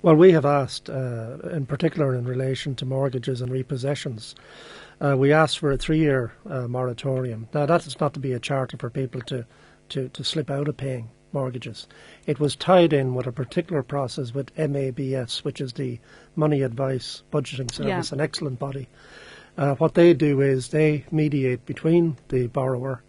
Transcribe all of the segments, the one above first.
Well, we have asked, in particular in relation to mortgages and repossessions, we asked for a 3-year moratorium. Now, that is not to be a charter for people to slip out of paying mortgages. It was tied in with a particular process with MABS, which is the Money Advice Budgeting Service, an excellent body. What they do is they mediate between the borrower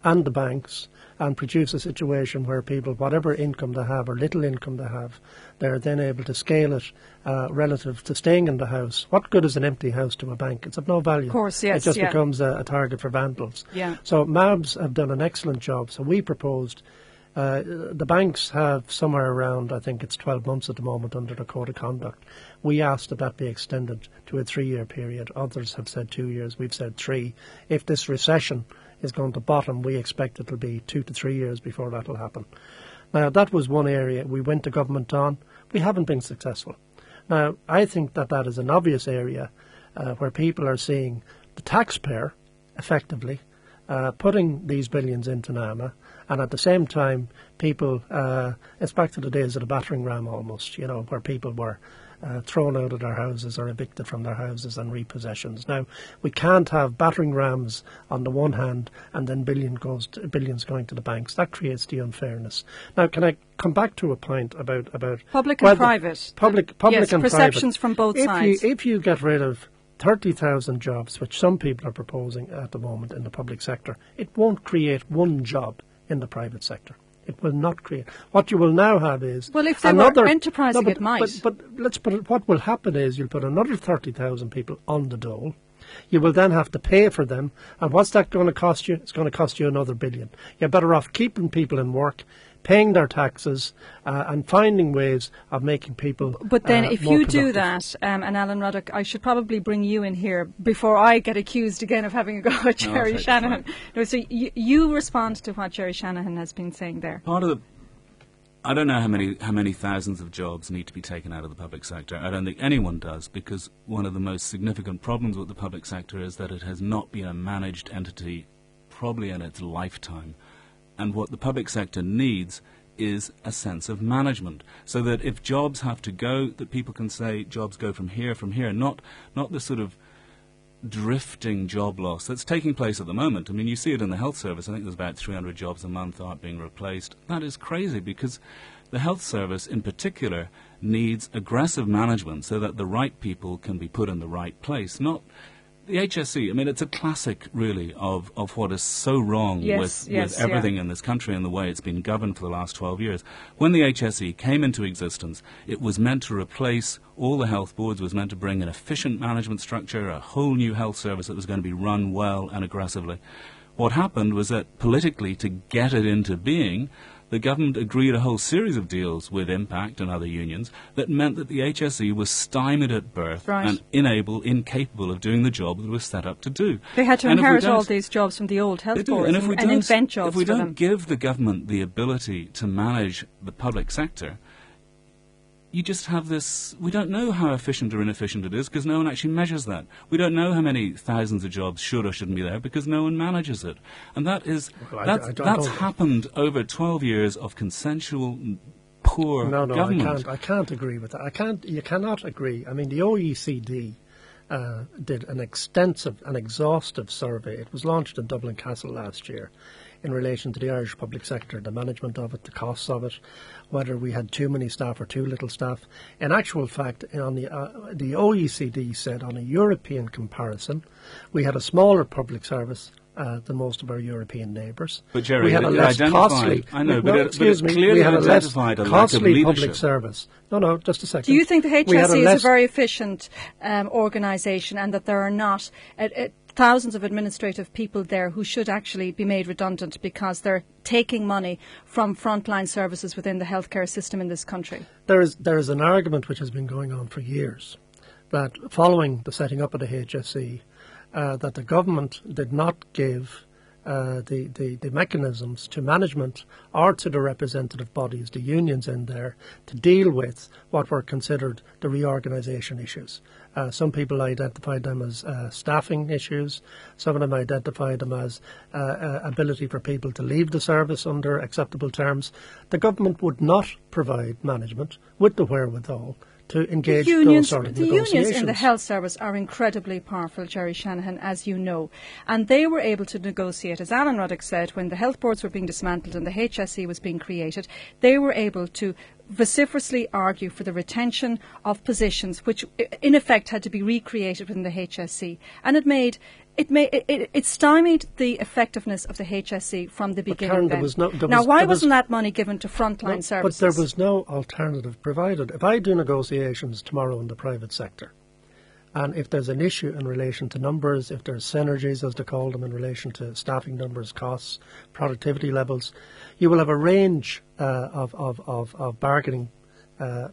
and the banks and produce a situation where people, whatever income they have or little income they have, they're then able to scale it relative to staying in the house. What good is an empty house to a bank? It's of no value. Of course, yes. It just becomes a target for vandals. Yeah. So MABs have done an excellent job. So we proposed, the banks have somewhere around, I think it's 12 months at the moment under the Code of Conduct. We asked that that be extended to a 3-year period. Others have said 2 years. We've said 3. If this recession is going to bottom, we expect it will be 2 to 3 years before that will happen. Now, that was one area we went to government on. We haven't been successful. Now, I think that that is an obvious area where people are seeing the taxpayer, effectively, putting these billions into NAMA, and at the same time, people, it's back to the days of the battering ram almost, you know, where people were thrown out of their houses or evicted from their houses and repossessions. Now, we can't have battering rams on the one hand and then billions going to the banks. That creates the unfairness. Now, can I come back to a point about public and private? Public yes, and perceptions private. From both sides. If you get rid of 30,000 jobs, which some people are proposing at the moment in the public sector, it won't create one job in the private sector. It will not create. What you will now have is... Well, if they were enterprising, it might. But let's put it, what will happen is you'll put another 30,000 people on the dole. You will then have to pay for them. And what's that going to cost you? It's going to cost you another billion. You're better off keeping people in work, paying their taxes, and finding ways of making people But then if more you do productive. that, and Alan Ruddock, I should probably bring you in here before I get accused again of having a go at Jerry Shanahan. No, so you respond to what Jerry Shanahan has been saying there. Part of the... I don't know how many thousands of jobs need to be taken out of the public sector. I don't think anyone does, because one of the most significant problems with the public sector is that it has not been a managed entity probably in its lifetime. And what the public sector needs is a sense of management, so that if jobs have to go, that people can say jobs go from here, not the sort of drifting job loss that's taking place at the moment. I mean, you see it in the health service. I think there's about 300 jobs a month aren't being replaced. That is crazy, because the health service in particular needs aggressive management so that the right people can be put in the right place, not... The HSE, I mean, it's a classic, really, of what is so wrong with everything in this country and the way it's been governed for the last 12 years. When the HSE came into existence, it was meant to replace all the health boards, was meant to bring an efficient management structure, a whole new health service that was going to be run well and aggressively. What happened was that politically, to get it into being, the government agreed a whole series of deals with Impact and other unions that meant that the HSE was stymied at birth and incapable of doing the job that it was set up to do. They had to inherit all these jobs from the old health boards and invent jobs If we for them. don't give the government the ability to manage the public sector, you just have this... We don't know how efficient or inefficient it is because no one actually measures that. We don't know how many thousands of jobs should or shouldn't be there because no one manages it. And that is... that's happened over 12 years of consensual, poor government. I can't agree with that. You cannot agree. I mean, the OECD did an extensive and exhaustive survey. It was launched in Dublin Castle last year in relation to the Irish public sector, the management of it, the costs of it, whether we had too many staff or too little staff. In actual fact, on the OECD said on a European comparison, we had a smaller public service than most of our European neighbours. But Jerry, we had a less costly. I know, but it clearly we had a less identified a costly lack of public service. No, just a second. Do you think the HSE is a very efficient organisation, and that there are not thousands of administrative people there who should actually be made redundant because they're taking money from frontline services within the healthcare system in this country? There is an argument which has been going on for years that following the setting up of the HSE, that the government did not give the mechanisms to management or to the representative bodies, the unions in there, to deal with what were considered the reorganisation issues. Some people identified them as staffing issues. Some of them identified them as ability for people to leave the service under acceptable terms. The government would not provide management with the wherewithal to engage the those sort of the negotiations. unions in the health service are incredibly powerful, Jerry Shanahan, as you know. And they were able to negotiate, as Alan Ruddock said, when the health boards were being dismantled and the HSE was being created, they were able to vociferously argue for the retention of positions which in effect had to be recreated within the HSE. And it stymied the effectiveness of the HSE from the beginning. Karen, why wasn't that money given to frontline services? But there was no alternative provided. If I do negotiations tomorrow in the private sector, and if there's an issue in relation to numbers, if there's synergies, as they call them, in relation to staffing numbers, costs, productivity levels, you will have a range of bargaining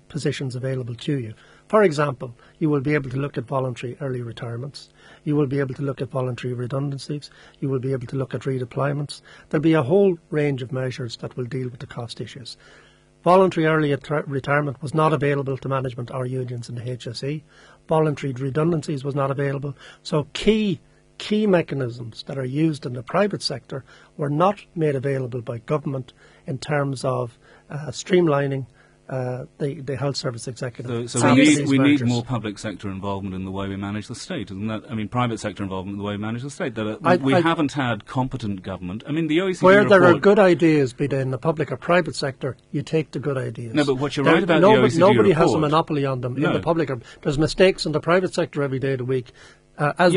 positions available to you. For example, you will be able to look at voluntary early retirements. You will be able to look at voluntary redundancies. You will be able to look at redeployments. There'll be a whole range of measures that will deal with the cost issues. Voluntary early retirement was not available to management or unions in the HSE. Voluntary redundancies was not available. So key mechanisms that are used in the private sector were not made available by government in terms of streamlining the health service executive. So we need more public sector involvement in the way we manage the state, isn't that? I mean, private sector involvement in the way we manage the state. We haven't had competent government. I mean, the OECD where report, there are good ideas, be they in the public or private sector, you take the good ideas. No, but what you're right about the OECD nobody report, has a monopoly on them no. in the public. There's mistakes in the private sector every day of the week. As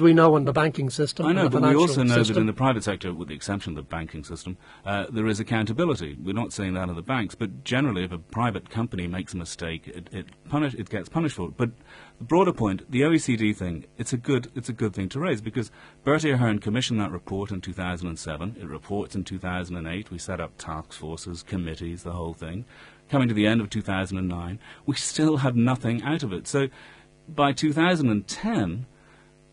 we know in the banking system. I know, but we also know that in the system. private sector, with the exception of the banking system, there is accountability. We're not saying that of the banks, but generally if a private company makes a mistake, it gets punished for it. But the broader point, the OECD thing, it's a good thing to raise, because Bertie Ahern commissioned that report in 2007. It reports in 2008. We set up task forces, committees, the whole thing. Coming to the end of 2009, we still have nothing out of it. So by 2010,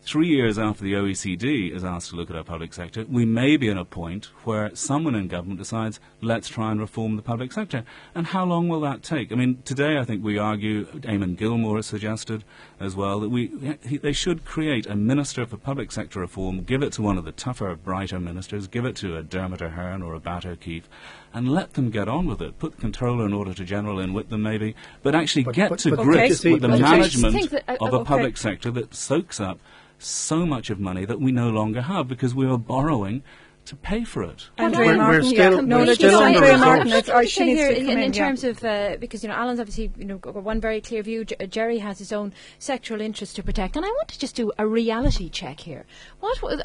3 years after the OECD is asked to look at our public sector, we may be in a point where someone in government decides, let's try and reform the public sector. And how long will that take? I mean, today I think we argue, Eamon Gilmore has suggested as well, that they should create a Minister for Public Sector Reform, give it to one of the tougher, brighter ministers, give it to a Dermot Ahern or a Bat O'Keefe, and let them get on with it. Put the Controller and Auditor General in with them maybe, but actually get to grips with the management of a public sector that soaks up so much of money that we no longer have because we are borrowing to pay for it. Andrea Martin, we're still under in terms of because Alan's obviously got one very clear view. Jerry has his own sectoral interest to protect, and I want to just do a reality check here.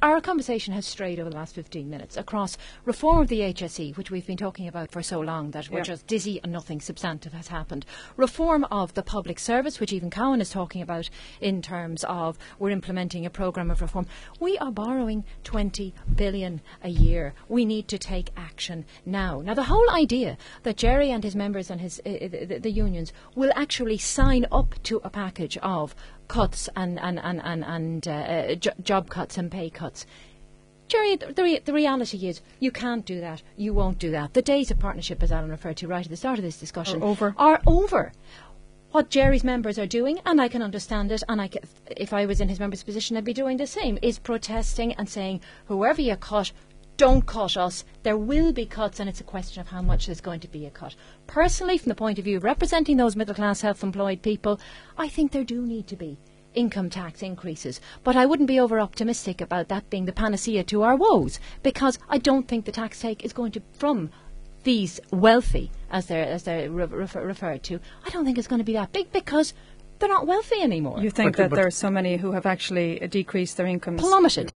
Our conversation has strayed over the last 15 minutes across reform of the HSE, which we've been talking about for so long that we're just dizzy and nothing substantive has happened. Reform of the public service, which even Cowan is talking about in terms of we're implementing a programme of reform. We are borrowing 20 billion a year. We need to take action now. Now, the whole idea that Jerry and his members and the unions will actually sign up to a package of cuts and job cuts and pay cuts. Jerry, the reality is you can't do that. You won't do that. The days of partnership, as Alan referred to right at the start of this discussion, are over. What Jerry's members are doing, and I can understand it, and if I was in his members' position, I'd be doing the same, is protesting and saying, whoever you cut, don't cut us. There will be cuts, and it's a question of how much there's going to be a cut. Personally, from the point of view of representing those middle-class self-employed people, I think there do need to be income tax increases. But I wouldn't be over-optimistic about that being the panacea to our woes, because I don't think the tax take is going to, from these wealthy, as they're referred to, I don't think it's going to be that big, because they're not wealthy anymore. You think that there are so many who have actually decreased their incomes? Plummeted.